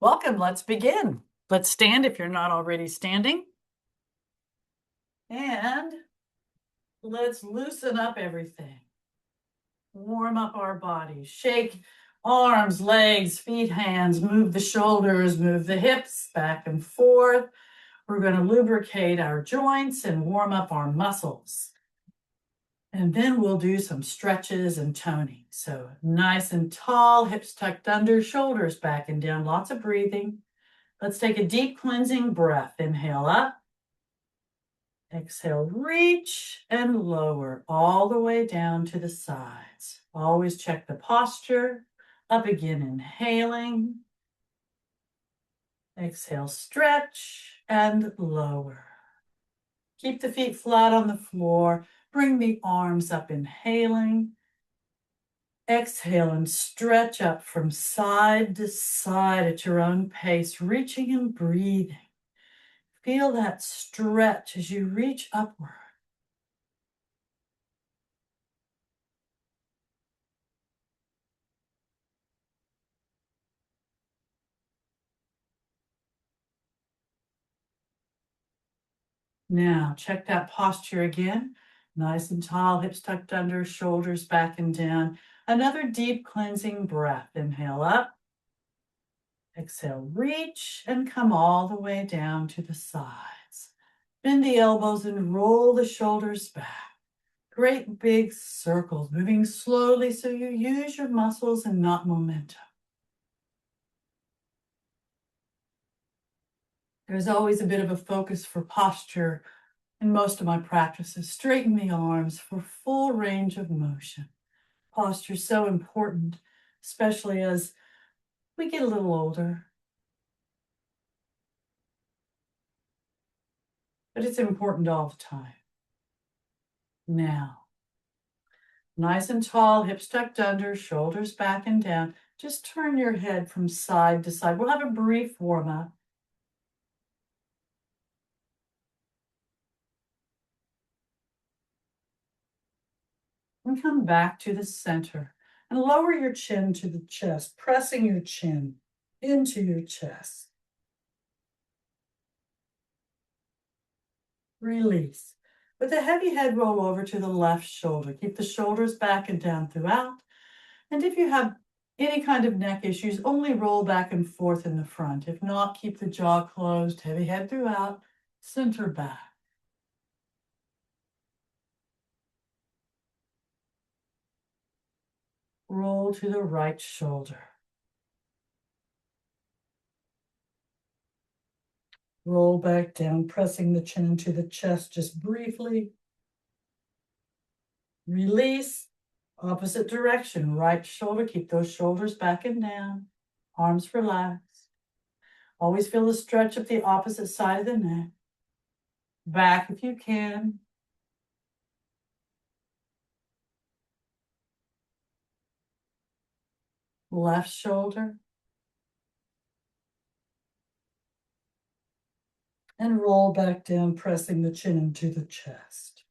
Welcome, let's begin. Let's stand if you're not already standing. And let's loosen up everything. Warm up our bodies. Shake arms, legs, feet, hands. Move the shoulders, move the hips back and forth. We're going to lubricate our joints and warm up our muscles. And then we'll do some stretches and toning. So nice and tall, hips tucked under, shoulders back and down. Lots of breathing. Let's take a deep cleansing breath. Inhale up. Exhale, reach and lower all the way down to the sides. Always check the posture. Up again, inhaling. Exhale, stretch and lower. Keep the feet flat on the floor. Bring the arms up, inhaling. Exhale and stretch up from side to side at your own pace, reaching and breathing. Feel that stretch as you reach upward. Now, check that posture again. Nice and tall, hips tucked under, shoulders back and down. Another deep cleansing breath. Inhale up. Exhale, reach and come all the way down to the sides. Bend the elbows and roll the shoulders back. Great big circles, moving slowly so you use your muscles and not momentum. There's always a bit of a focus for posture in most of my practices. Straighten the arms for full range of motion. Posture is so important, especially as we get a little older. But it's important all the time. Now, nice and tall, hips tucked under, shoulders back and down. Just turn your head from side to side. We'll have a brief warm-up. And come back to the center and lower your chin to the chest, pressing your chin into your chest. Release. With a heavy head, roll over to the left shoulder. Keep the shoulders back and down throughout. And if you have any kind of neck issues, only roll back and forth in the front. If not, keep the jaw closed, heavy head throughout, center back. Roll to the right shoulder. Roll back down, pressing the chin into the chest just briefly. Release. Opposite direction, right shoulder. Keep those shoulders back and down. Arms relaxed. Always feel the stretch up the opposite side of the neck. Back if you can. Left shoulder. And roll back down, pressing the chin into the chest.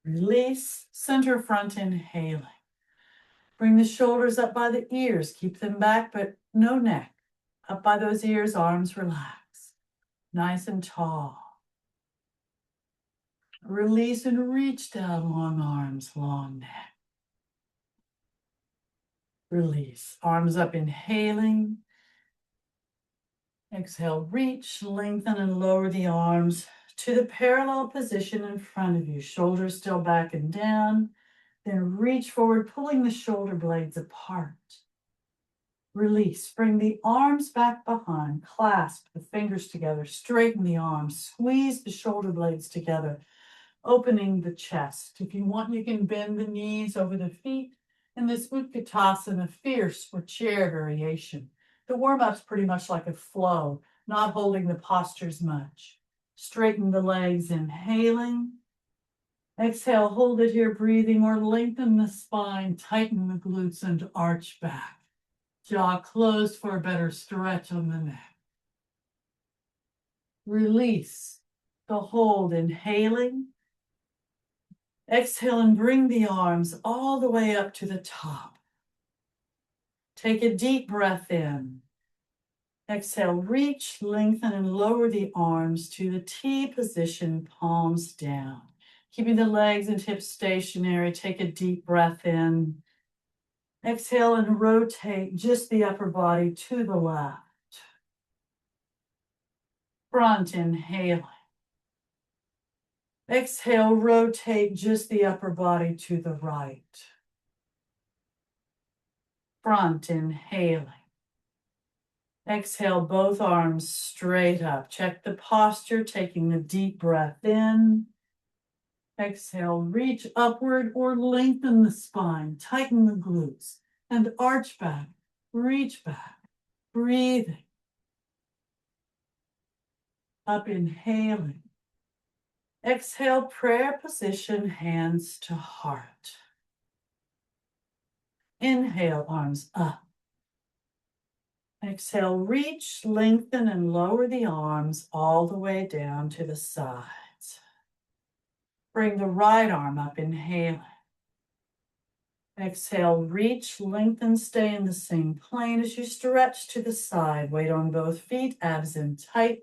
Release, center front, inhaling. Bring the shoulders up by the ears. Keep them back, but no neck. Up by those ears, arms relax. Nice and tall. Release and reach down, long arms, long neck. Release, arms up, inhaling. Exhale, reach, lengthen, and lower the arms to the parallel position in front of you. Shoulders still back and down. Then reach forward, pulling the shoulder blades apart. Release, bring the arms back behind. Clasp the fingers together. Straighten the arms. Squeeze the shoulder blades together, opening the chest. If you want, you can bend the knees over the feet in this Utkatasana, fierce or chair variation. The warm-up's pretty much like a flow, not holding the postures much. Straighten the legs, inhaling. Exhale, hold it here, breathing, or lengthen the spine, tighten the glutes, and arch back. Jaw closed for a better stretch on the neck. Release the hold, inhaling. Exhale and bring the arms all the way up to the top. Take a deep breath in. Exhale, reach, lengthen, and lower the arms to the T position, palms down. Keeping the legs and hips stationary, take a deep breath in. Exhale and rotate just the upper body to the left. Front, inhaling. Exhale, rotate just the upper body to the right. Front, inhaling. Exhale, both arms straight up. Check the posture, taking a deep breath in. Exhale, reach upward or lengthen the spine, tighten the glutes, and arch back, reach back, breathing. Up, inhaling. Exhale, prayer position, hands to heart. Inhale, arms up. Exhale, reach, lengthen, and lower the arms all the way down to the sides. Bring the right arm up, inhaling. Exhale, reach, lengthen, stay in the same plane as you stretch to the side. Weight on both feet, abs in tight.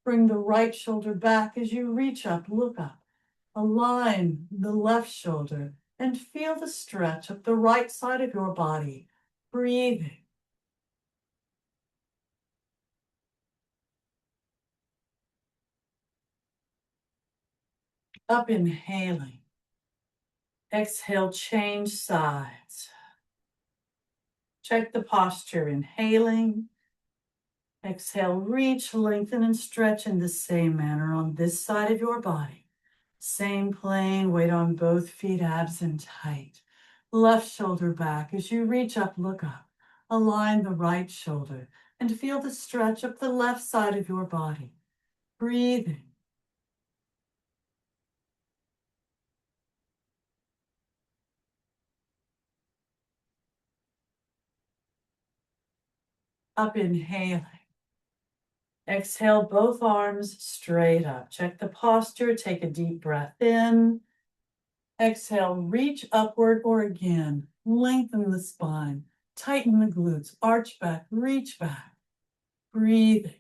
Bring the right shoulder back as you reach up, look up. Align the left shoulder and feel the stretch of the right side of your body. Breathing. Up, inhaling. Exhale, change sides. Check the posture, inhaling. Exhale, reach, lengthen, and stretch in the same manner on this side of your body. Same plane, weight on both feet, abs in tight. Left shoulder back as you reach up, look up. Align the right shoulder and feel the stretch up the left side of your body. Breathing. Up, inhaling. Exhale, both arms straight up. Check the posture, take a deep breath in. Exhale, reach upward or again, lengthen the spine, tighten the glutes, arch back, reach back, breathing.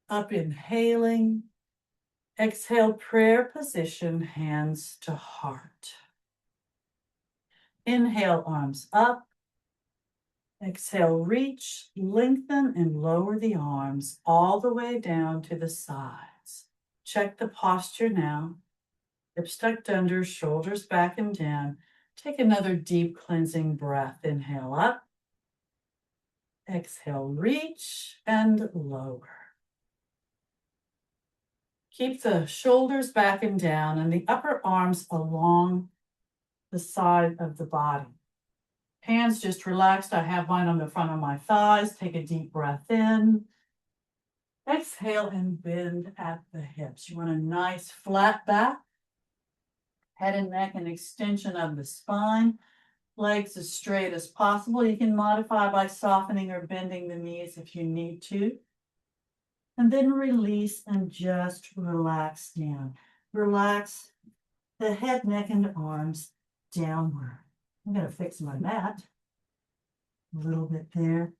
Up, inhaling. Exhale, prayer position, hands to heart. Inhale, arms up. Exhale, reach, lengthen, and lower the arms all the way down to the sides. Check the posture now. Hips tucked under, shoulders back and down. Take another deep cleansing breath. Inhale up. Exhale, reach and lower. Keep the shoulders back and down and the upper arms along the side of the body. Hands just relaxed. I have mine on the front of my thighs. Take a deep breath in. Exhale and bend at the hips. You want a nice flat back. Head and neck, an extension of the spine. Legs as straight as possible. You can modify by softening or bending the knees if you need to. And then release and just relax down. Relax the head, neck, and arms downward. I'm going to fix my mat a little bit there.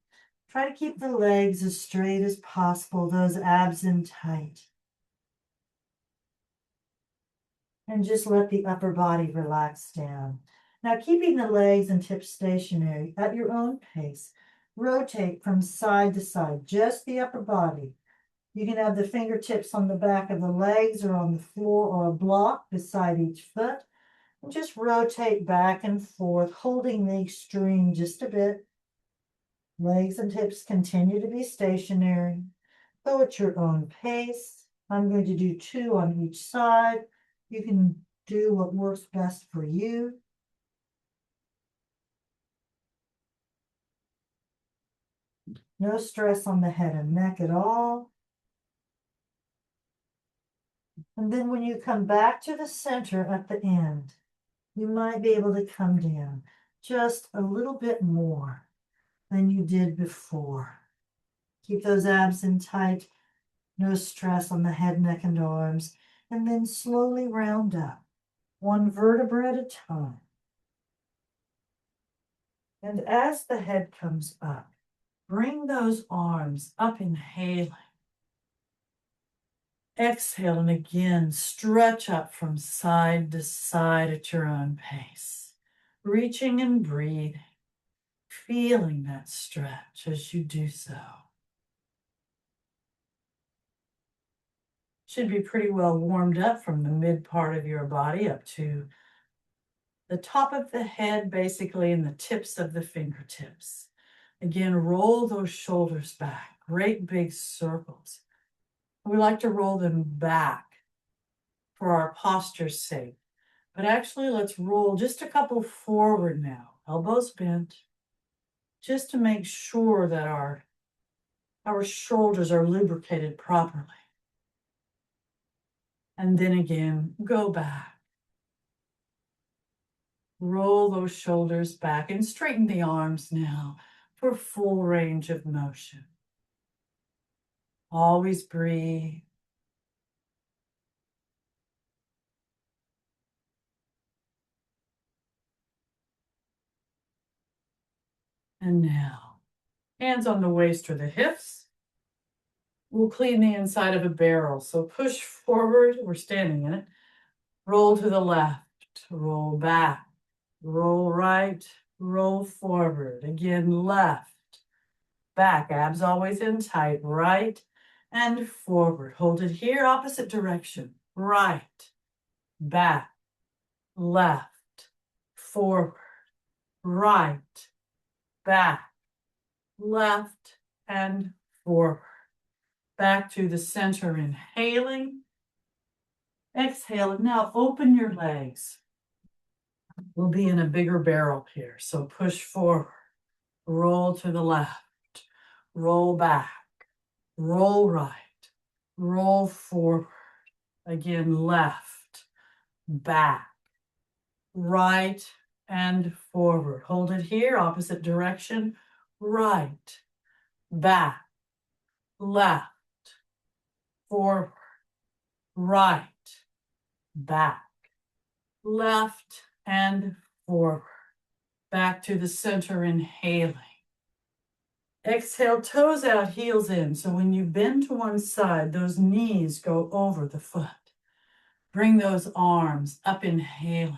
Try to keep the legs as straight as possible, those abs in tight. And just let the upper body relax down. Now, keeping the legs and hips stationary at your own pace, rotate from side to side, just the upper body. You can have the fingertips on the back of the legs or on the floor or a block beside each foot. And just rotate back and forth, holding the extreme just a bit. Legs and hips continue to be stationary. Go at your own pace. I'm going to do 2 on each side. You can do what works best for you. No stress on the head and neck at all. And then when you come back to the center at the end, you might be able to come down just a little bit more than you did before. Keep those abs in tight. No stress on the head, neck, and arms. And then slowly round up, 1 vertebra at a time. And as the head comes up, bring those arms up, inhaling. Exhale, and again, stretch up from side to side at your own pace. Reaching and breathing, feeling that stretch as you do so. Should be pretty well warmed up from the mid part of your body up to the top of the head, basically, and the tips of the fingertips. Again, roll those shoulders back, great big circles. We like to roll them back for our posture's sake. But actually, let's roll just a couple forward now, elbows bent, just to make sure that our shoulders are lubricated properly. And then again, go back. Roll those shoulders back and straighten the arms now for full range of motion. Always breathe. And now, hands on the waist or the hips. We'll clean the inside of a barrel. So push forward, we're standing in it. Roll to the left, roll back, roll right, roll forward. Again, left, back, abs always in tight, right and forward. Hold it here, opposite direction. Right, back, left, forward, right, back, left, and forward. Back to the center, inhaling. Exhale, and now open your legs. We'll be in a bigger barrel here, so push forward, roll to the left, roll back, roll right, roll forward. Again, left, back, right, and forward. Hold it here, opposite direction, right, back, left, forward, right, back, left, and forward. Back to the center, inhaling. Exhale, toes out, heels in. So when you bend to one side, those knees go over the foot. Bring those arms up, inhaling.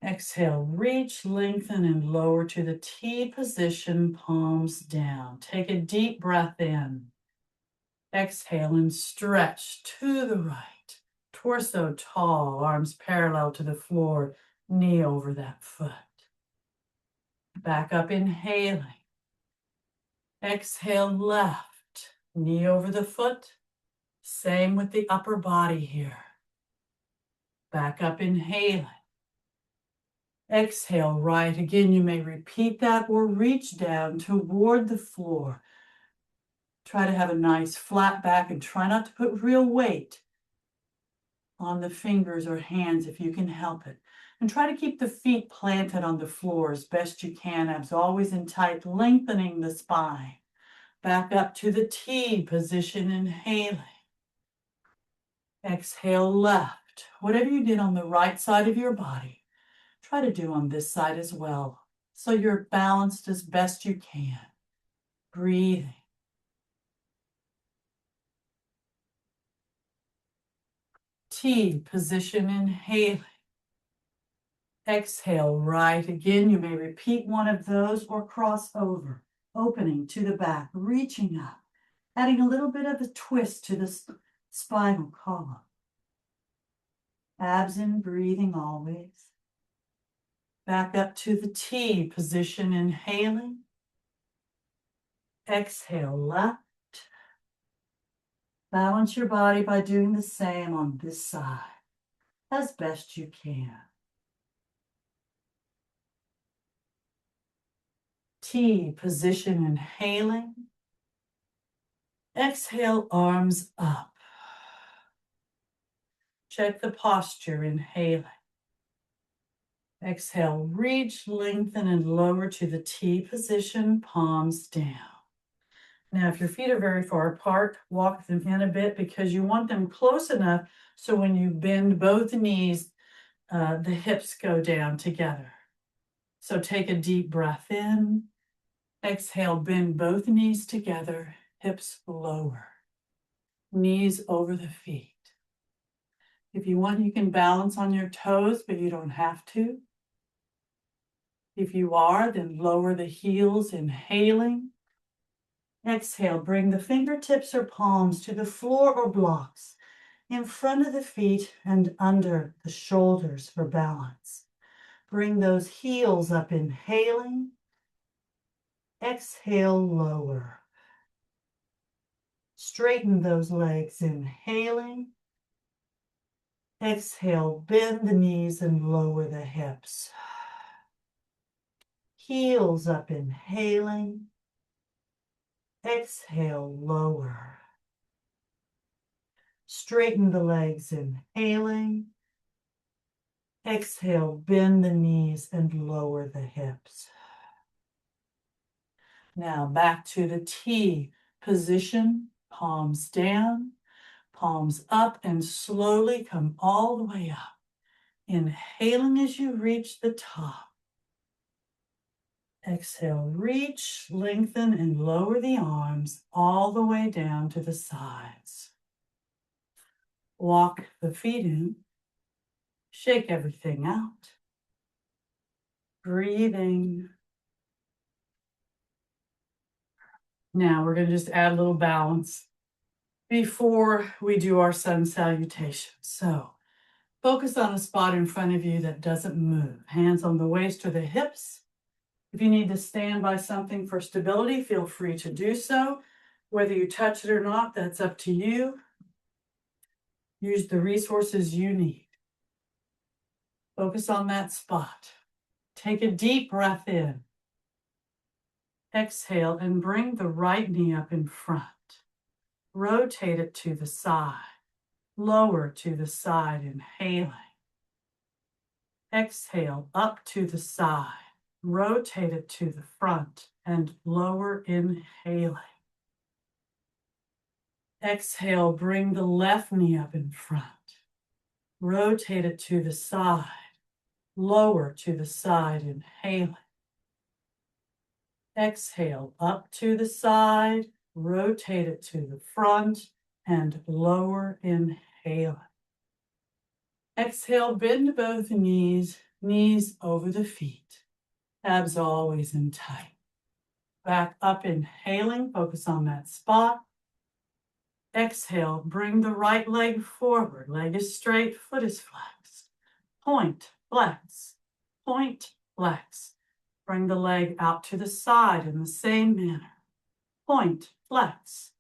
Exhale, reach, lengthen, and lower to the T position, palms down. Take a deep breath in. Exhale and stretch to the right. Torso tall, arms parallel to the floor, knee over that foot. Back up, inhaling. Exhale, left, knee over the foot. Same with the upper body here. Back up, inhaling. Exhale, right. Again, you may repeat that or reach down toward the floor. Try to have a nice flat back and try not to put real weight on the fingers or hands if you can help it. And try to keep the feet planted on the floor as best you can. Abs always in tight, lengthening the spine. Back up to the T position, inhaling. Exhale, left. Whatever you did on the right side of your body, try to do on this side as well, so you're balanced as best you can. Breathing. T position, inhaling. Exhale, right. Again, you may repeat one of those or cross over, opening to the back, reaching up, adding a little bit of a twist to the spinal column. Abs in, breathing always. Back up to the T position, inhaling. Exhale, left. Balance your body by doing the same on this side as best you can. T position, inhaling. Exhale, arms up. Check the posture, inhaling. Exhale, reach, lengthen, and lower to the T position, palms down. Now, if your feet are very far apart, walk them in a bit because you want them close enough so when you bend both knees, the hips go down together. So take a deep breath in. Exhale, bend both knees together, hips lower, knees over the feet. If you want, you can balance on your toes, but you don't have to. If you are, then lower the heels, inhaling. Exhale, bring the fingertips or palms to the floor or blocks in front of the feet and under the shoulders for balance. Bring those heels up, inhaling. Exhale, lower. Straighten those legs, inhaling. Exhale, bend the knees and lower the hips. Heels up, inhaling. Exhale, lower. Straighten the legs, inhaling. Exhale, bend the knees and lower the hips. Now back to the T position, palms down, palms up, and slowly come all the way up. Inhaling as you reach the top. Exhale, reach, lengthen, and lower the arms all the way down to the sides. Walk the feet in. Shake everything out. Breathing. Now we're going to just add a little balance before we do our sun salutation. So focus on a spot in front of you that doesn't move. Hands on the waist or the hips. If you need to stand by something for stability, feel free to do so. Whether you touch it or not, that's up to you. Use the resources you need. Focus on that spot. Take a deep breath in. Exhale and bring the right knee up in front. Rotate it to the side. Lower to the side, inhaling. Exhale, up to the side. Rotate it to the front and lower, inhaling. Exhale, bring the left knee up in front. Rotate it to the side. Lower to the side, inhaling. Exhale, up to the side. Rotate it to the front and lower, inhaling. Exhale, bend both knees, knees over the feet. Abs always in tight. Back up, inhaling, focus on that spot. Exhale, bring the right leg forward. Leg is straight, foot is flexed. Point, flex, point, flex. Bring the leg out to the side in the same manner. Point, flex,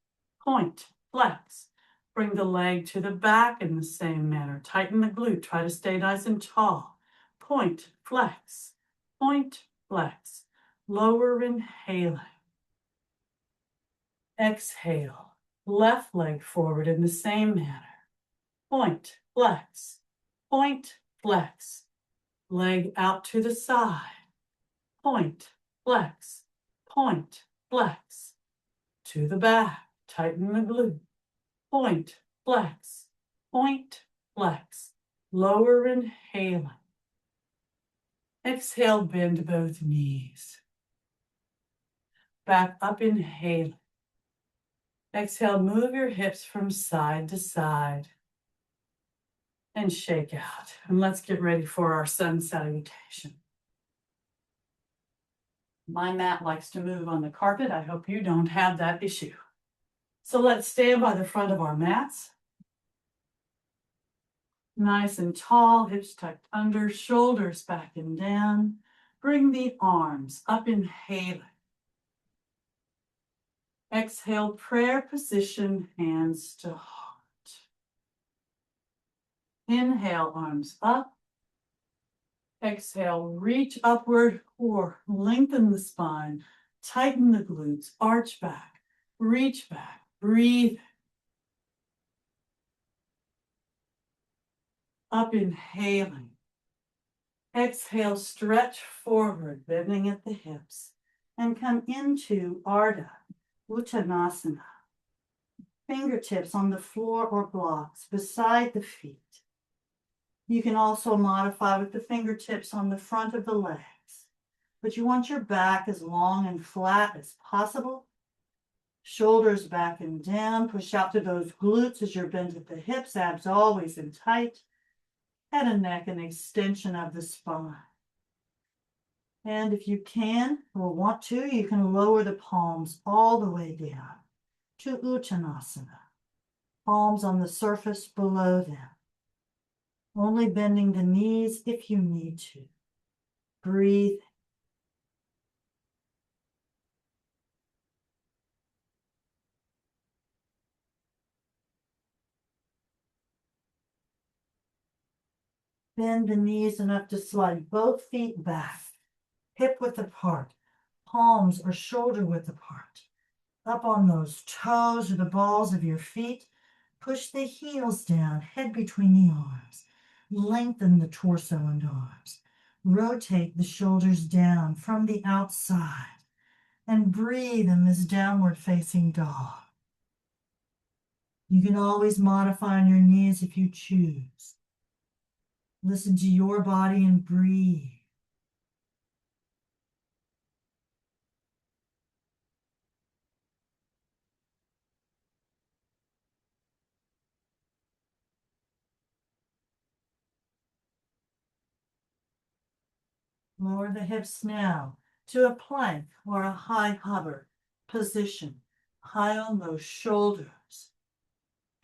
point, flex. Bring the leg to the back in the same manner. Tighten the glute. Try to stay nice and tall. Point, flex, point, flex. Lower, inhaling. Exhale. Left leg forward in the same manner. Point, flex, point, flex. Leg out to the side. Point, flex, point, flex. To the back. Tighten the glute. Point, flex, point, flex. Lower, inhaling. Exhale, bend both knees. Back up, inhaling. Exhale, move your hips from side to side. And shake out. And let's get ready for our sun salutation. My mat likes to move on the carpet. I hope you don't have that issue. So let's stand by the front of our mats. Nice and tall, hips tucked under, shoulders back and down. Bring the arms up, inhaling. Exhale, prayer position, hands to heart. Inhale, arms up. Exhale, reach upward or lengthen the spine. Tighten the glutes, arch back, reach back, breathe. Up, inhaling. Exhale, stretch forward, bending at the hips, and come into Ardha Uttanasana. Fingertips on the floor or blocks beside the feet. You can also modify with the fingertips on the front of the legs. but you want your back as long and flat as possible. Shoulders back and down. Push out to those glutes as you're bent at the hips. Abs always in tight. Head and neck, an extension of the spine. And if you can or want to, you can lower the palms all the way down to Uttanasana. Palms on the surface below them. Only bending the knees if you need to. Breathe. Bend the knees enough to slide both feet back, hip width apart, palms or shoulder width apart. Up on those toes or the balls of your feet, push the heels down, head between the arms. Lengthen the torso and arms. Rotate the shoulders down from the outside and breathe in this downward facing dog. You can always modify on your knees if you choose. Listen to your body and breathe. Lower the hips now to a plank or a high hover position, high on those shoulders.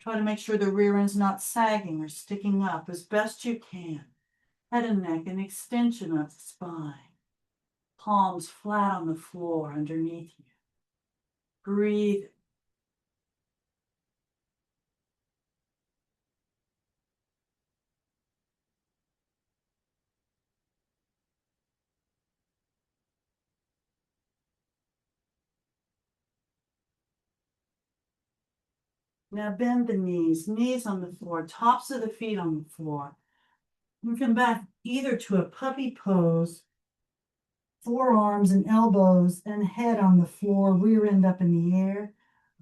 Try to make sure the rear end's not sagging or sticking up as best you can. Head and neck, an extension of the spine. Palms flat on the floor underneath you. Breathe. Now bend the knees, knees on the floor, tops of the feet on the floor. We come back either to a puppy pose, forearms and elbows and head on the floor, rear end up in the air,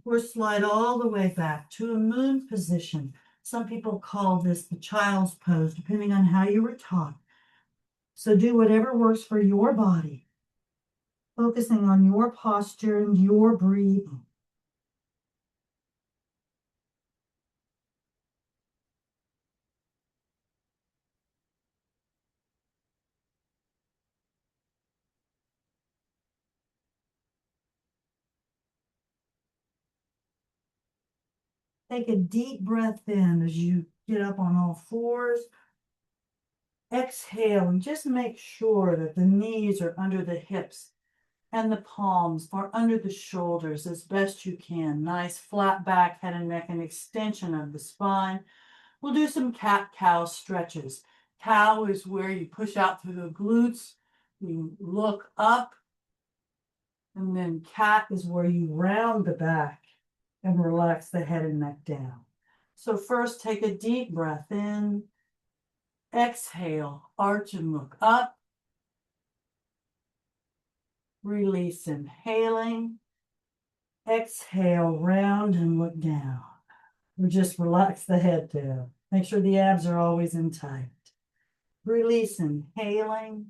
or slide all the way back to a moon position. Some people call this the child's pose, depending on how you were taught. So do whatever works for your body, focusing on your posture and your breathing. Take a deep breath in as you get up on all fours. Exhale and just make sure that the knees are under the hips and the palms are under the shoulders as best you can. Nice flat back, head and neck, and extension of the spine. We'll do some cat-cow stretches. Cow is where you push out through the glutes, you look up, and then cat is where you round the back and relax the head and neck down. So first, take a deep breath in. Exhale, arch and look up. Release, inhaling. Exhale, round and look down. We just relax the head down. Make sure the abs are always in tight. Release, inhaling.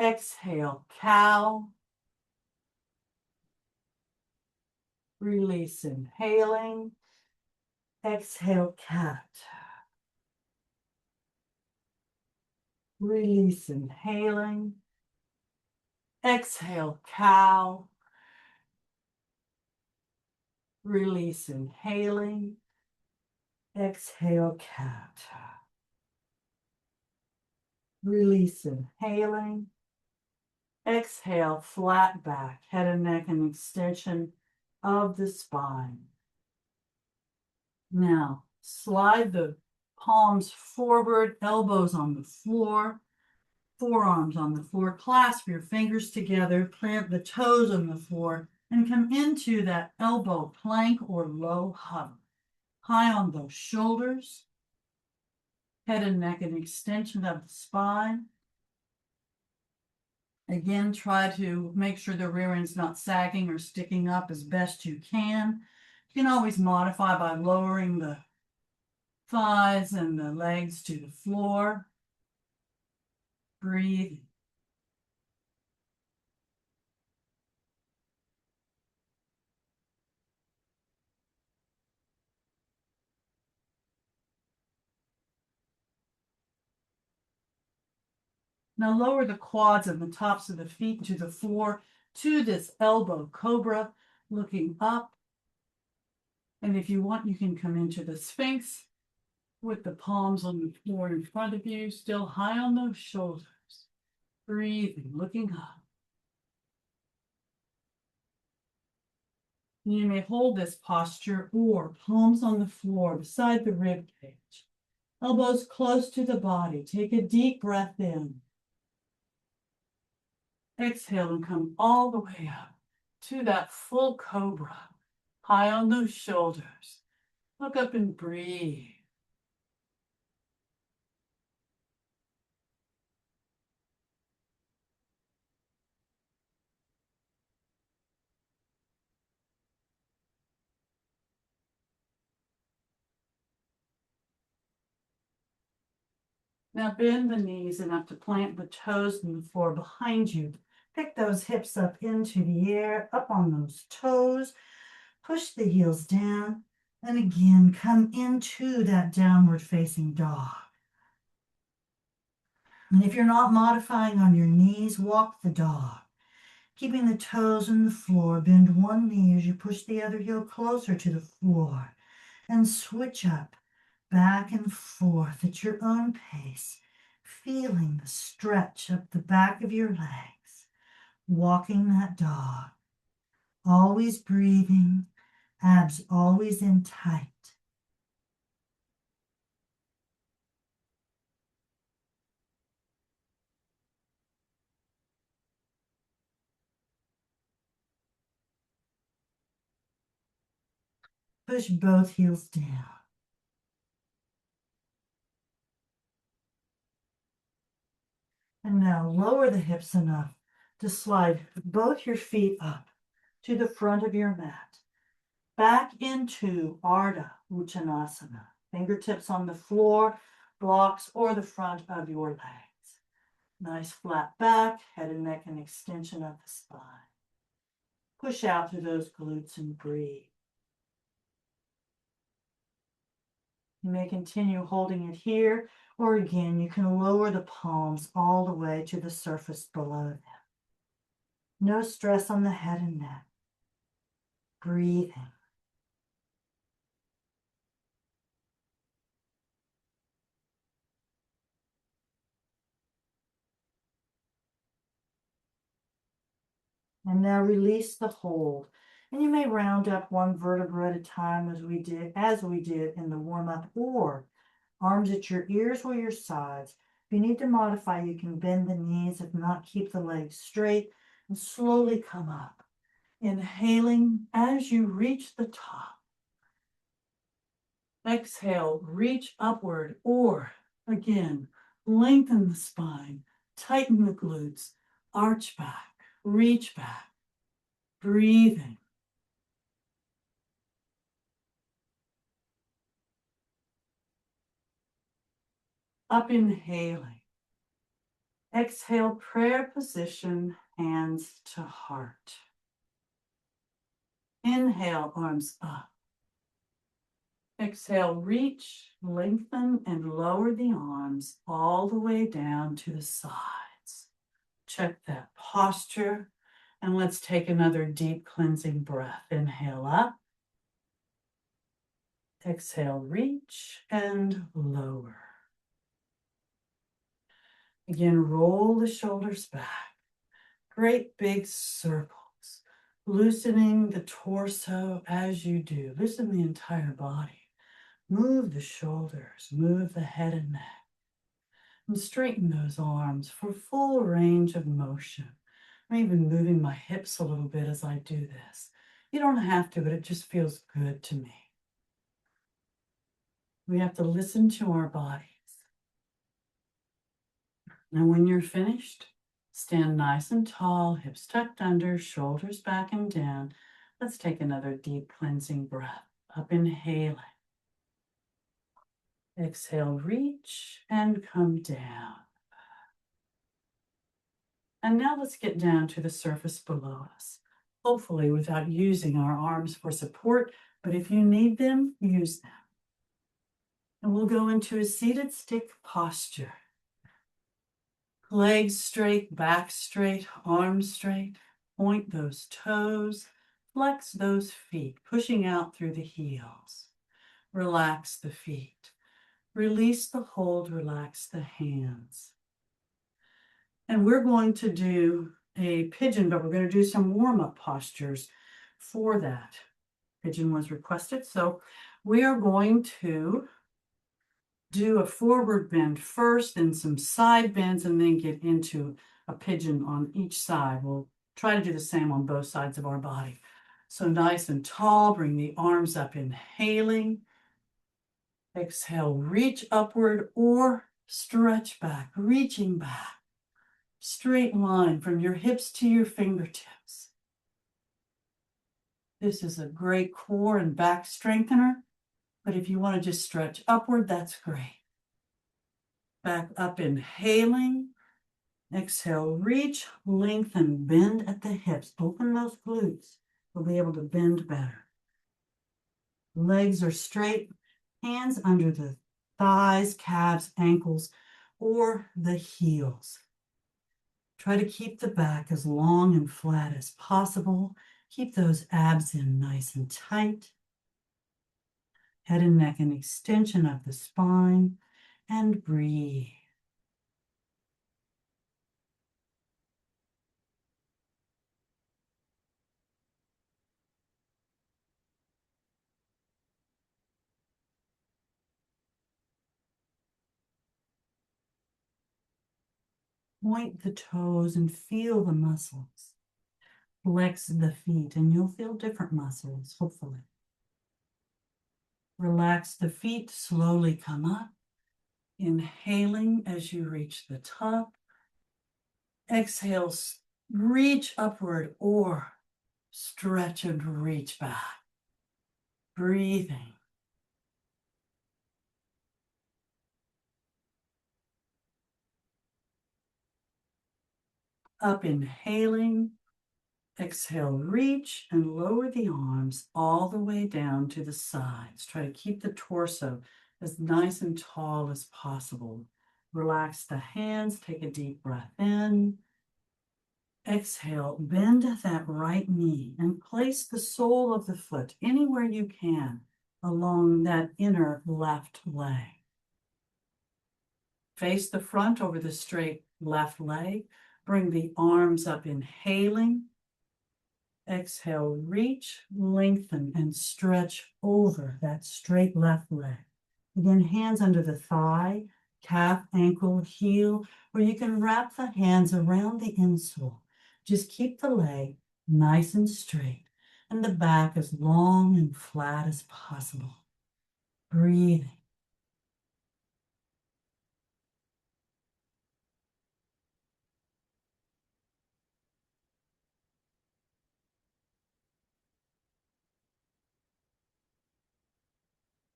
Exhale, cow. Release, inhaling. Exhale, cat. Release, inhaling. Exhale, cow. Release, inhaling. Exhale, cat. Release, inhaling. Exhale, flat back, head and neck, and extension of the spine. Now, slide the palms forward, elbows on the floor, forearms on the floor. Clasp your fingers together, plant the toes on the floor, and come into that elbow plank or low hover. High on those shoulders, head and neck, an extension of the spine. Again, try to make sure the rear end's not sagging or sticking up as best you can. You can always modify by lowering the thighs and the legs to the floor. Breathe. Now lower the quads and the tops of the feet to the floor to this elbow cobra, looking up. And if you want, you can come into the Sphinx with the palms on the floor in front of you, still high on those shoulders. Breathing, looking up. You may hold this posture or palms on the floor beside the rib cage. Elbows close to the body. Take a deep breath in. Exhale and come all the way up to that full cobra. High on those shoulders. Look up and breathe. Now bend the knees enough to plant the toes in the floor behind you. Pick those hips up into the air, up on those toes. Push the heels down. And again, come into that downward facing dog. And if you're not modifying on your knees, walk the dog. Keeping the toes on the floor, bend one knee as you push the other heel closer to the floor. And switch up, back and forth at your own pace, feeling the stretch up the back of your legs, walking that dog, always breathing, abs always in tight. Push both heels down. And now lower the hips enough to slide both your feet up to the front of your mat. Back into Ardha Uttanasana. Fingertips on the floor, blocks or the front of your legs. Nice flat back, head and neck and extension of the spine. Push out through those glutes and breathe. You may continue holding it here, or again, you can lower the palms all the way to the surface below them. No stress on the head and neck. Breathing. And now release the hold. And you may round up one vertebra at a time as we did in the warm-up, or arms at your ears or your sides. If you need to modify, you can bend the knees, if not, keep the legs straight and slowly come up. Inhaling as you reach the top. Exhale, reach upward, or again, lengthen the spine, tighten the glutes, arch back, reach back, breathing. Up inhaling. Exhale, prayer position, hands to heart. Inhale, arms up. Exhale, reach, lengthen, and lower the arms all the way down to the sides. Check that posture. And let's take another deep cleansing breath. Inhale up. Exhale, reach and lower. Again, roll the shoulders back. Great big circles. Loosening the torso as you do. Loosen the entire body. Move the shoulders, move the head and neck. And straighten those arms for full range of motion. I'm even moving my hips a little bit as I do this. You don't have to, but it just feels good to me. We have to listen to our bodies. And when you're finished, stand nice and tall, hips tucked under, shoulders back and down. Let's take another deep cleansing breath. Up inhaling. Exhale, reach and come down. And now let's get down to the surface below us, hopefully without using our arms for support, but if you need them, use them. And we'll go into a seated stick posture. Legs straight, back straight, arms straight. Point those toes, flex those feet, pushing out through the heels. Relax the feet. Release the hold, relax the hands. And we're going to do a pigeon, but we're going to do some warm-up postures for that. Pigeon was requested, so we are going to do a forward bend first, then some side bends, and then get into a pigeon on each side. We'll try to do the same on both sides of our body. So nice and tall, bring the arms up, inhaling. Exhale, reach upward or stretch back, reaching back. Straight line from your hips to your fingertips. This is a great core and back strengthener, but if you want to just stretch upward, that's great. Back up, inhaling. Exhale, reach, lengthen, bend at the hips. Open those glutes. You'll be able to bend better. Legs are straight, hands under the thighs, calves, ankles, or the heels. Try to keep the back as long and flat as possible. Keep those abs in nice and tight. Head and neck an extension of the spine, and breathe. Point the toes and feel the muscles. Flex the feet and you'll feel different muscles, hopefully. Relax the feet, slowly come up. Inhaling as you reach the top. Exhale, reach upward or stretch and reach back. Breathing. Up, inhaling. Exhale, reach and lower the arms all the way down to the sides. Try to keep the torso as nice and tall as possible. Relax the hands, take a deep breath in. Exhale, bend that right knee and place the sole of the foot anywhere you can along that inner left leg. Face the front over the straight left leg. Bring the arms up, inhaling. Exhale, reach, lengthen, and stretch over that straight left leg. Again, hands under the thigh, calf, ankle, heel, or you can wrap the hands around the insole. Just keep the leg nice and straight and the back as long and flat as possible. Breathing.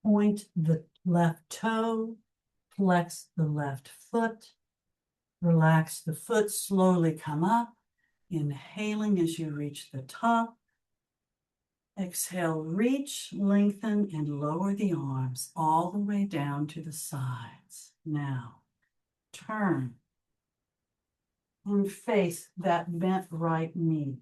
Point the left toe, flex the left foot, relax the foot, slowly come up, inhaling as you reach the top. Exhale, reach, lengthen, and lower the arms all the way down to the sides. Now, turn and face that bent right knee.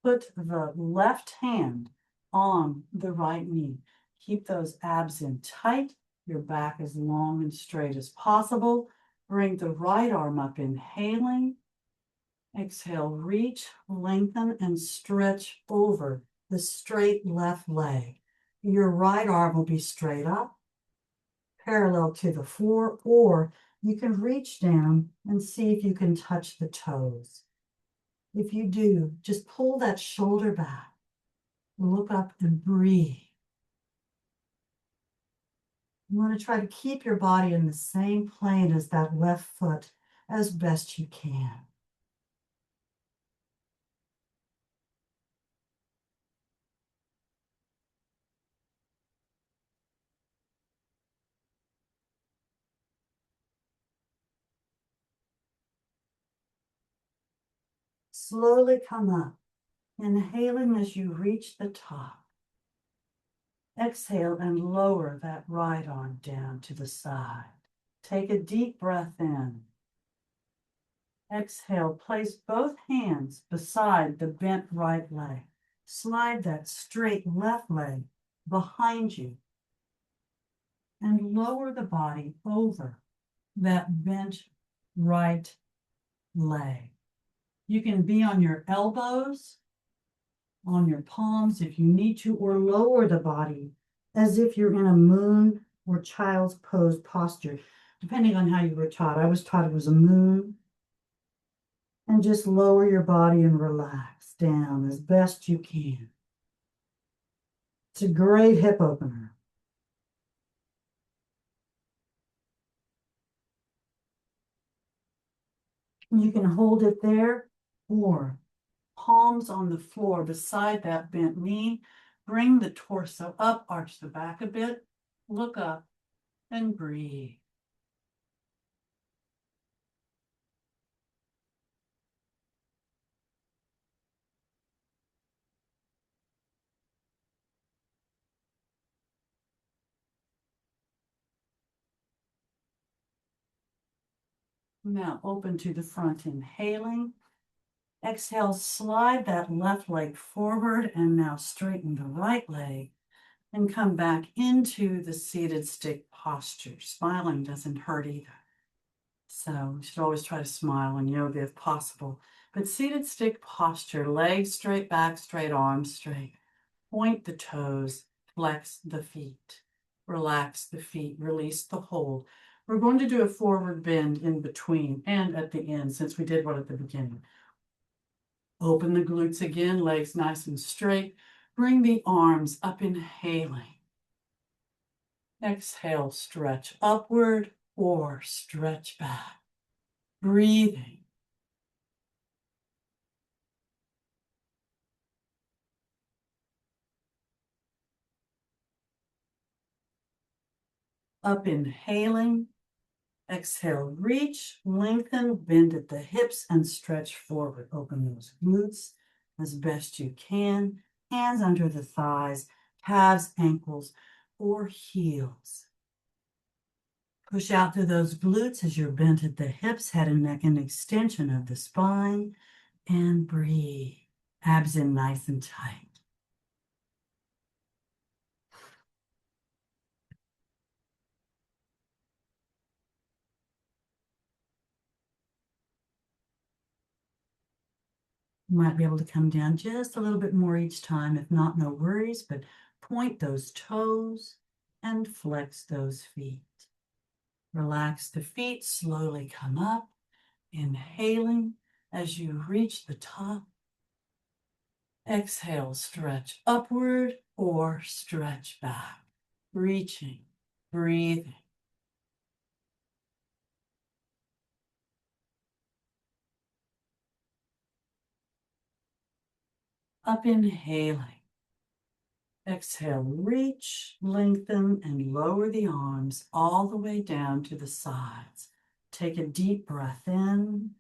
Put the left hand on the right knee. Keep those abs in tight, your back as long and straight as possible. Bring the right arm up, inhaling. Exhale, reach, lengthen, and stretch over the straight left leg. Your right arm will be straight up, parallel to the floor, or you can reach down and see if you can touch the toes. If you do, just pull that shoulder back, look up and breathe. You want to try to keep your body in the same plane as that left foot as best you can. Slowly come up, inhaling as you reach the top. Exhale and lower that right arm down to the side. Take a deep breath in. Exhale, place both hands beside the bent right leg. Slide that straight left leg behind you and lower the body over that bent right leg. You can be on your elbows, on your palms if you need to, or lower the body as if you're in a moon or child's pose posture, depending on how you were taught. I was taught it was a moon. And just lower your body and relax down as best you can. It's a great hip opener. You can hold it there or palms on the floor beside that bent knee. Bring the torso up, arch the back a bit, look up and breathe. Now open to the front, inhaling. Exhale, slide that left leg forward and now straighten the right leg and come back into the seated stick posture. Smiling doesn't hurt either. So we should always try to smile in yoga if possible. But seated stick posture, legs straight back, straight arms straight. Point the toes, flex the feet. Relax the feet, release the hold. We're going to do a forward bend in between and at the end since we did one at the beginning. Open the glutes again, legs nice and straight. Bring the arms up, inhaling. Exhale, stretch upward or stretch back. Breathing. Up, inhaling. Exhale, reach, lengthen, bend at the hips and stretch forward. Open those glutes as best you can. Hands under the thighs, calves, ankles, or heels. Push out through those glutes as you're bent at the hips, head and neck, and extension of the spine. And breathe. Abs in nice and tight. You might be able to come down just a little bit more each time. If not, no worries, but point those toes and flex those feet. Relax the feet, slowly come up, inhaling as you reach the top. Exhale, stretch upward or stretch back, reaching, breathing. Up, inhaling. Exhale, reach, lengthen, and lower the arms all the way down to the sides. Take a deep breath in.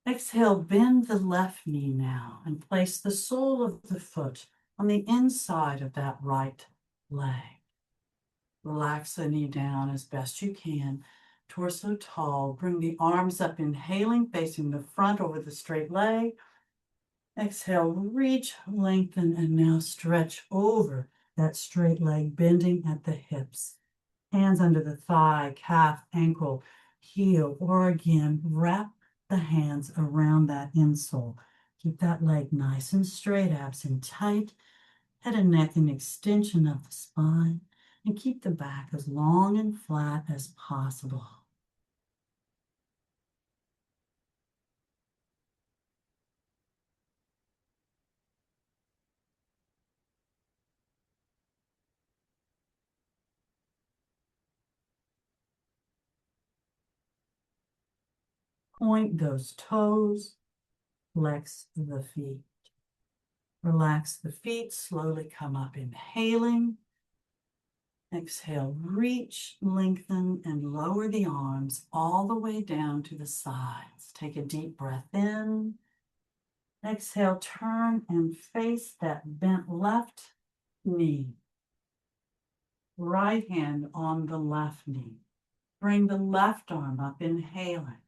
Exhale, bend the left knee now and place the sole of the foot on the inside of that right leg. Relax the knee down as best you can. Torso tall. Bring the arms up, inhaling, facing the front over the straight leg. Exhale, reach, lengthen, and now stretch over that straight leg, bending at the hips. Hands under the thigh, calf, ankle, heel, or again, wrap the hands around that insole. Keep that leg nice and straight, abs in tight, head and neck an extension of the spine, and keep the back as long and flat as possible. Point those toes, flex the feet. Relax the feet, slowly come up, inhaling. Exhale, reach, lengthen, and lower the arms all the way down to the sides. Take a deep breath in. Exhale, turn and face that bent left knee. Right hand on the left knee. Bring the left arm up, inhaling.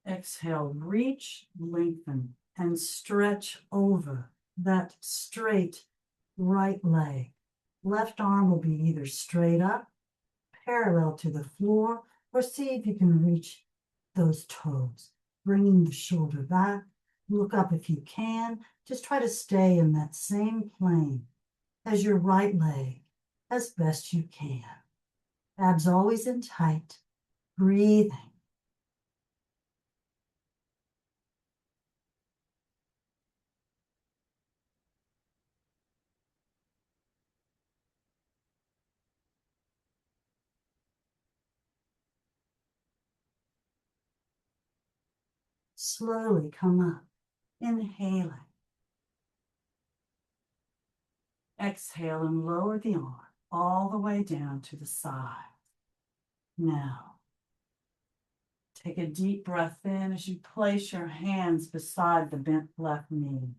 Exhale, reach, lengthen, and stretch over that straight right leg. Left arm will be either straight up, parallel to the floor, or see if you can reach those toes. Bringing the shoulder back, look up if you can. Just try to stay in that same plane as your right leg as best you can. Abs always in tight, breathing. Slowly come up, inhaling. Exhale and lower the arm all the way down to the side. Now, take a deep breath in as you place your hands beside the bent left knee.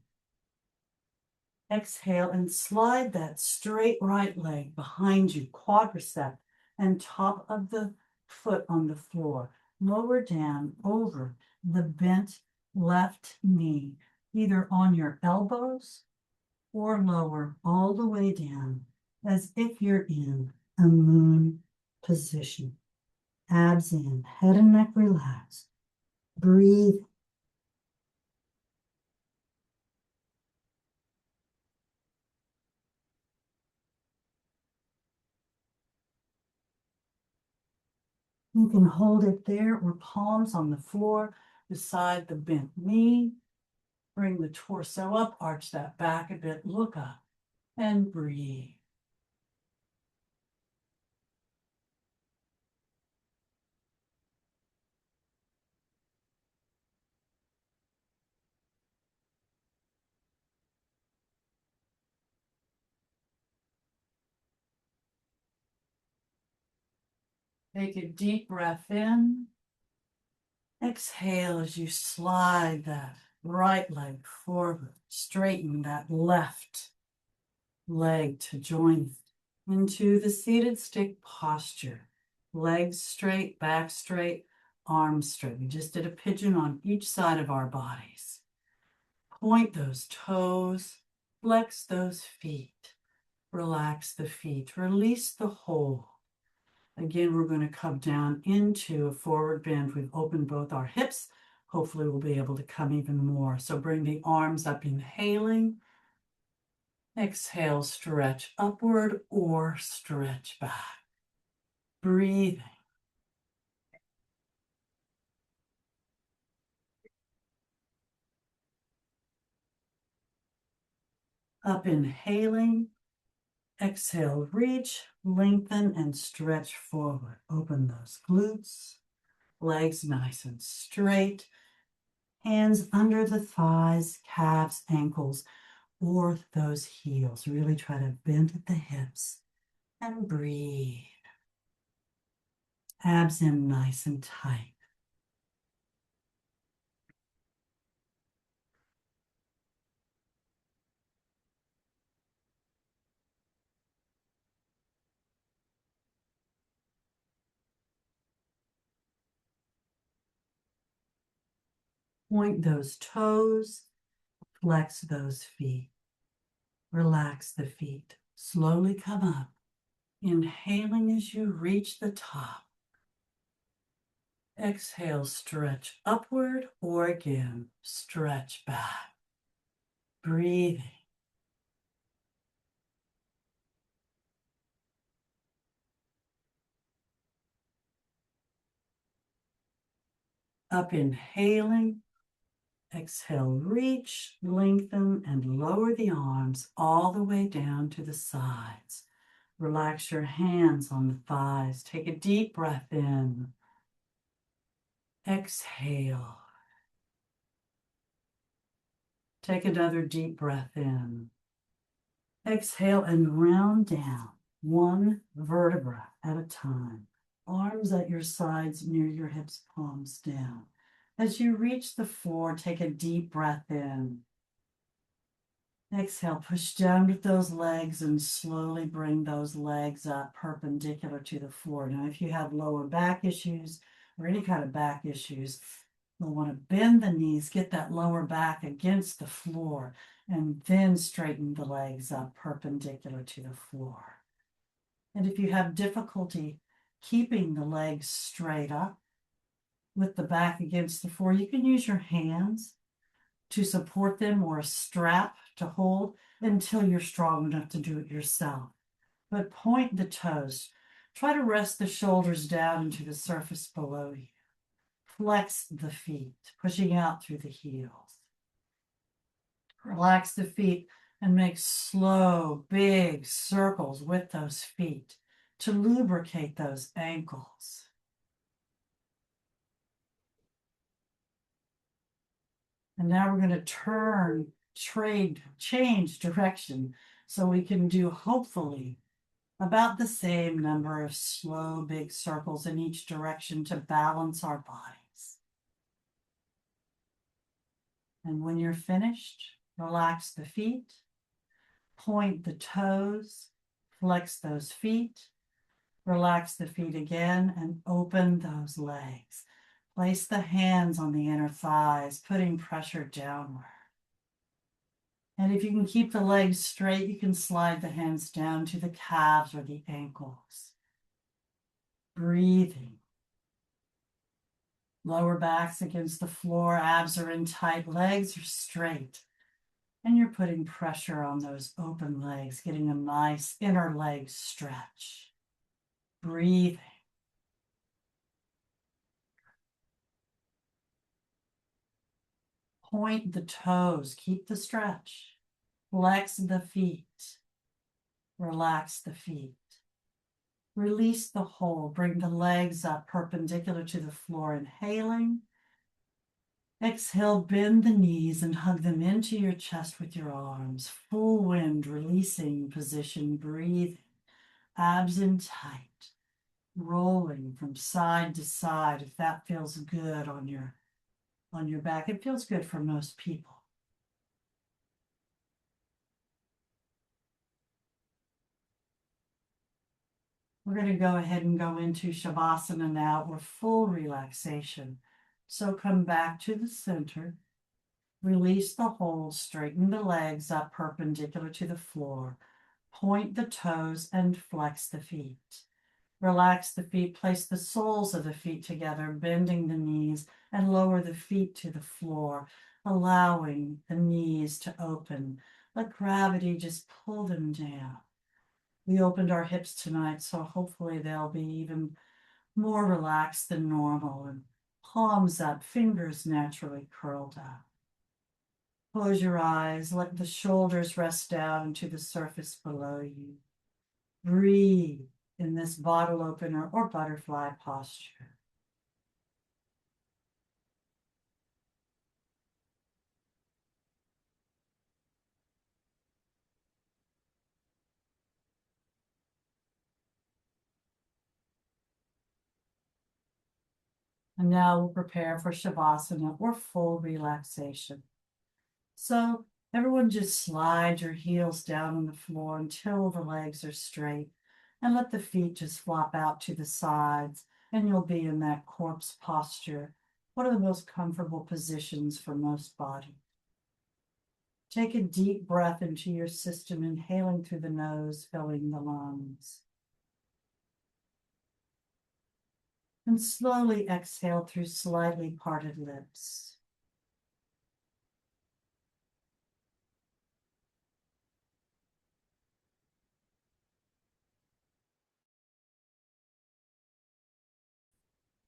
Exhale and slide that straight right leg behind you, quadricep and top of the foot on the floor. Lower down over the bent left knee, either on your elbows or lower all the way down as if you're in a moon position. Abs in, head and neck relaxed. Breathe. You can hold it there or palms on the floor beside the bent knee. Bring the torso up, arch that back a bit, look up and breathe. Take a deep breath in. Exhale as you slide that right leg forward. Straighten that left leg to join it into the seated stick posture. Legs straight, back straight, arms straight. We just did a pigeon on each side of our bodies. Point those toes, flex those feet, relax the feet, release the hold. Again, we're going to come down into a forward bend. We've opened both our hips. Hopefully we'll be able to come even more. So bring the arms up, inhaling. Exhale, stretch upward or stretch back. Breathing. Up, inhaling. Exhale, reach, lengthen, and stretch forward. Open those glutes. Legs nice and straight. Hands under the thighs, calves, ankles, or those heels. Really try to bend at the hips and breathe. Abs in nice and tight. Point those toes, flex those feet. Relax the feet. Slowly come up. Inhaling as you reach the top. Exhale, stretch upward or again, stretch back. Breathing. Up, inhaling. Exhale, reach, lengthen, and lower the arms all the way down to the sides. Relax your hands on the thighs. Take a deep breath in. Exhale. Take another deep breath in. Exhale and round down, one vertebra at a time. Arms at your sides near your hips, palms down. As you reach the floor, take a deep breath in. Exhale, push down with those legs and slowly bring those legs up perpendicular to the floor. Now, if you have lower back issues or any kind of back issues, You'll want to bend the knees, get that lower back against the floor, and then straighten the legs up perpendicular to the floor. And if you have difficulty keeping the legs straight up with the back against the floor, you can use your hands to support them or a strap to hold until you're strong enough to do it yourself. But point the toes. Try to rest the shoulders down into the surface below you. Flex the feet, pushing out through the heels. Relax the feet and make slow, big circles with those feet to lubricate those ankles. And now we're going to change direction so we can do hopefully about the same number of slow, big circles in each direction to balance our bodies. And when you're finished, relax the feet, point the toes, flex those feet, relax the feet again, and open those legs. Place the hands on the inner thighs, putting pressure downward. And if you can keep the legs straight, you can slide the hands down to the calves or the ankles. Breathing. Lower backs against the floor, abs are in tight, legs are straight. And you're putting pressure on those open legs, getting a nice inner leg stretch. Breathing. Point the toes, keep the stretch. Flex the feet. Relax the feet. Release the hold. Bring the legs up perpendicular to the floor, inhaling. Exhale, bend the knees and hug them into your chest with your arms. Full wind, releasing position, breathing. Abs in tight. Rolling from side to side if that feels good on your back. It feels good for most people. We're going to go ahead and go into Shavasana now, or full relaxation. So come back to the center, release the hold, straighten the legs up perpendicular to the floor, point the toes and flex the feet. Relax the feet, place the soles of the feet together, bending the knees, and lower the feet to the floor, allowing the knees to open. Let gravity just pull them down. We opened our hips tonight, so hopefully they'll be even more relaxed than normal, and palms up, fingers naturally curled up. Close your eyes, let the shoulders rest down to the surface below you. Breathe in this bottle opener or butterfly posture. And now we'll prepare for Shavasana or full relaxation. So everyone just slide your heels down on the floor until the legs are straight, and let the feet just flop out to the sides, and you'll be in that corpse posture, one of the most comfortable positions for most bodies. Take a deep breath into your system, inhaling through the nose, filling the lungs. And slowly exhale through slightly parted lips.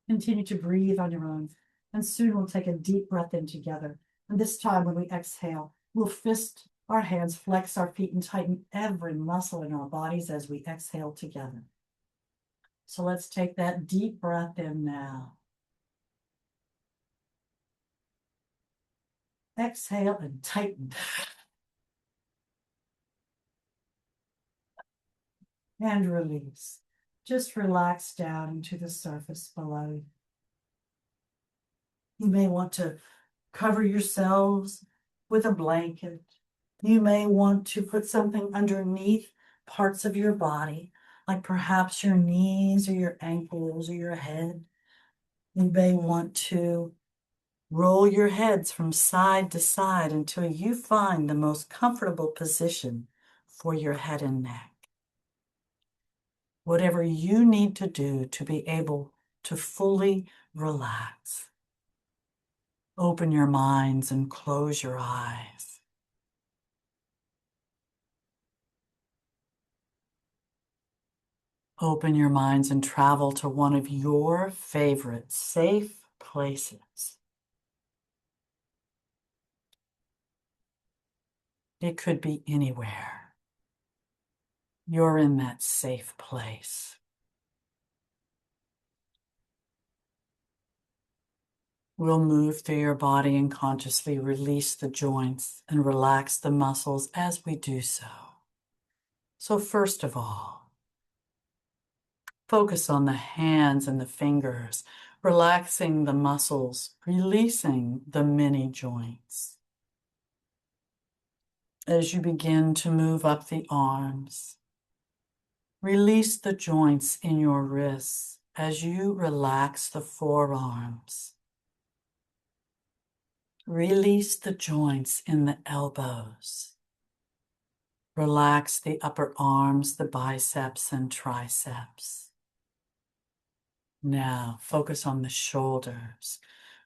Continue to breathe on your own, and soon we'll take a deep breath in together. And this time when we exhale, we'll fist our hands, flex our feet, and tighten every muscle in our bodies as we exhale together. So let's take that deep breath in now. Exhale and tighten. And release. Just relax down into the surface below you. You may want to cover yourselves with a blanket. You may want to put something underneath parts of your body, like perhaps your knees or your ankles or your head. You may want to Roll your heads from side to side until you find the most comfortable position for your head and neck. Whatever you need to do to be able to fully relax. Open your minds and close your eyes. Open your minds and travel to one of your favorite safe places. It could be anywhere. You're in that safe place. We'll move through your body and consciously release the joints and relax the muscles as we do so. So first of all, focus on the hands and the fingers, relaxing the muscles, releasing the many joints. As you begin to move up the arms, release the joints in your wrists as you relax the forearms. Release the joints in the elbows. Relax the upper arms, the biceps and triceps. Now focus on the shoulders.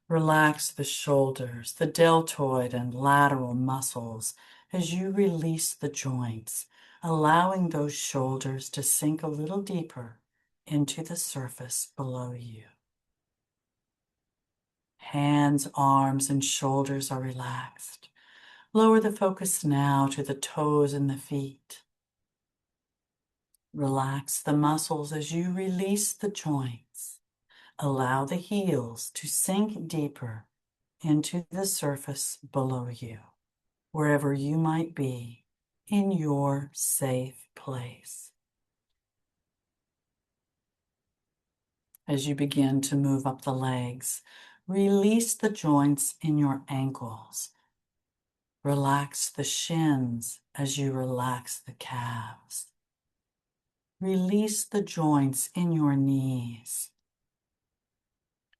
Relax the shoulders, the deltoid and lateral muscles as you release the joints, allowing those shoulders to sink a little deeper into the surface below you. Hands, arms, and shoulders are relaxed. Lower the focus now to the toes and the feet. Relax the muscles as you release the joints. Allow the heels to sink deeper into the surface below you, wherever you might be in your safe place. As you begin to move up the legs, release the joints in your ankles. Relax the shins as you relax the calves. Release the joints in your knees.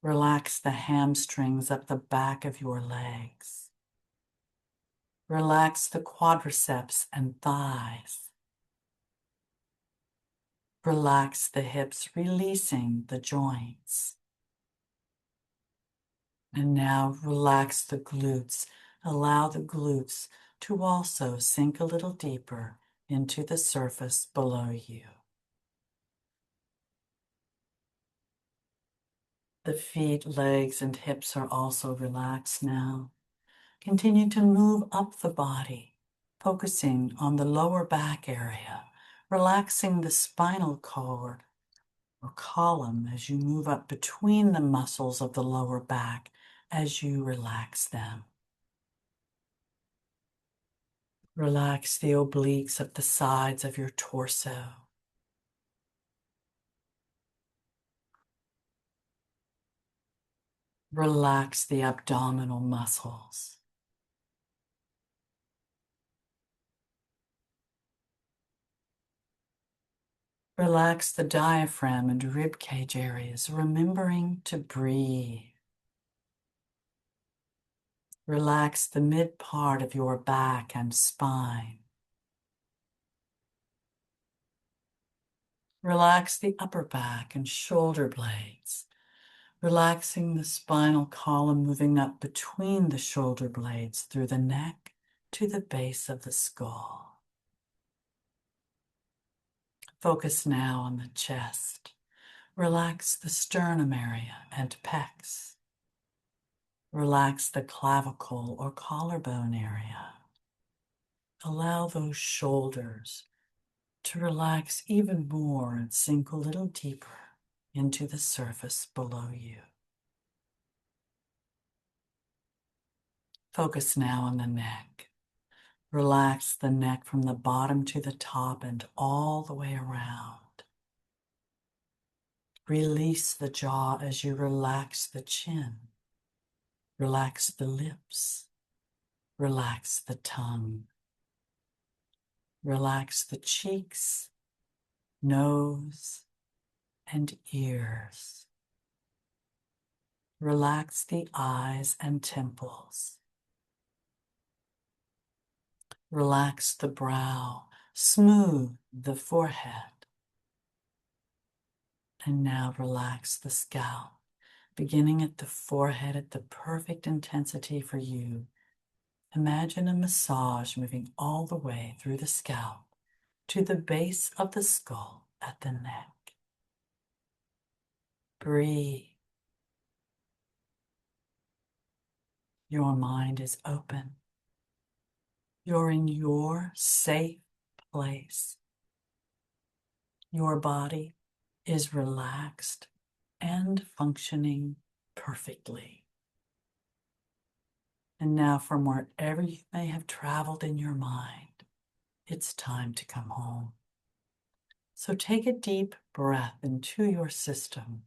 Relax the hamstrings up the back of your legs. Relax the quadriceps and thighs. Relax the hips, releasing the joints. And now relax the glutes. Allow the glutes to also sink a little deeper into the surface below you. The feet, legs, and hips are also relaxed now. Continue to move up the body, focusing on the lower back area, relaxing the spinal cord or column as you move up between the muscles of the lower back as you relax them. Relax the obliques of the sides of your torso. Relax the abdominal muscles. Relax the diaphragm and rib cage areas, remembering to breathe. Relax the mid part of your back and spine. Relax the upper back and shoulder blades, relaxing the spinal column moving up between the shoulder blades through the neck to the base of the skull. Focus now on the chest. Relax the sternum area and pecs. Relax the clavicle or collarbone area. Allow those shoulders to relax even more and sink a little deeper into the surface below you. Focus now on the neck. Relax the neck from the bottom to the top and all the way around. Release the jaw as you relax the chin. Relax the lips. Relax the tongue. Relax the cheeks, nose, and ears. Relax the eyes and temples. Relax the brow. Smooth the forehead. And now relax the scalp, beginning at the forehead at the perfect intensity for you. Imagine a massage moving all the way through the scalp to the base of the skull at the neck. Breathe. Your mind is open. You're in your safe place. Your body is relaxed and functioning perfectly. And now, from wherever you may have traveled in your mind, it's time to come home. So take a deep breath into your system.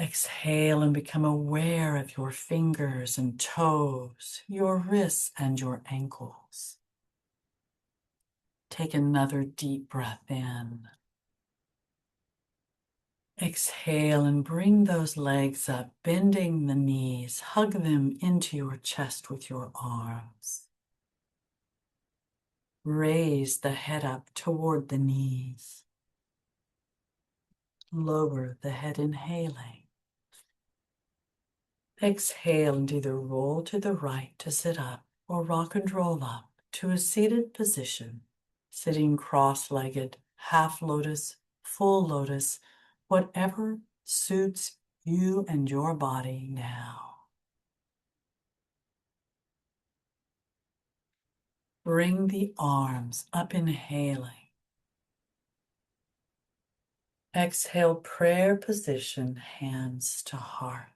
Exhale and become aware of your fingers and toes, your wrists and your ankles. Take another deep breath in. Exhale and bring those legs up, bending the knees. Hug them into your chest with your arms. Raise the head up toward the knees. Lower the head, inhaling. Exhale and either roll to the right to sit up or rock and roll up to a seated position, sitting cross-legged, half lotus, full lotus, whatever suits you and your body now. Bring the arms up, inhaling. Exhale, prayer position, hands to heart.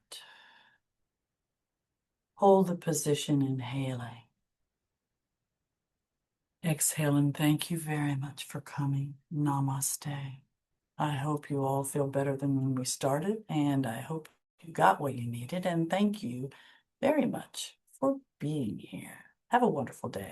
Hold the position, inhaling. Exhale and thank you very much for coming. Namaste. I hope you all feel better than when we started, and I hope you got what you needed, and thank you very much for being here. Have a wonderful day.